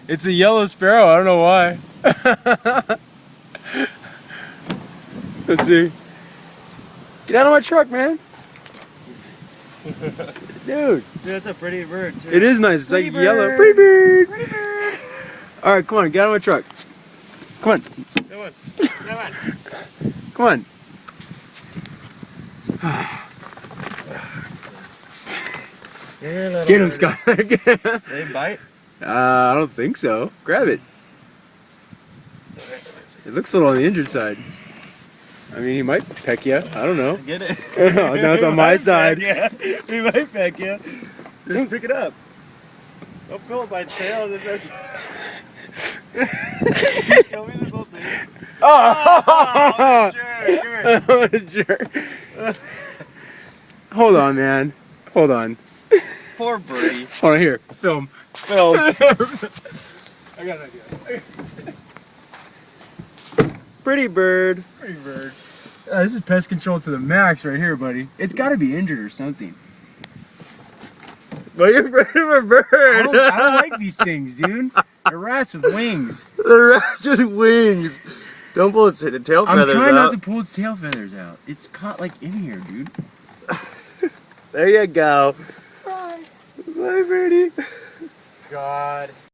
It's a yellow sparrow. I don't know why. Let's see. Get out of my truck, man. Dude, that's a pretty bird too. it is nice. It's Pretty like bird. yellow. Pretty bird. Pretty bird. All right, come on. Get out of my truck. Come on. Come on. Come on. Come on. Get him, Scott. They bite? I don't think so. Grab it. It looks a little on the injured side. I mean, he might peck you. I don't know. Get it? Oh, now it's on my side. Yeah, he might peck you. Just pick it up. Don't pull it by its tail. Tell me this whole thing. Oh! Sure. What a jerk. Hold on, man. Hold on. Poor birdie. Hold on, here. Film. Phil. I got an idea. Pretty bird. Pretty bird. This is pest control to the max right here, buddy. It's got to be injured or something. Well, you're afraid of a bird. I don't like these things, dude. They're rats with wings. The rats with wings. Don't pull its tail feathers out. I'm trying not to pull its tail feathers out. It's caught like in here, dude. There you go. Bye. Bye, birdie. God.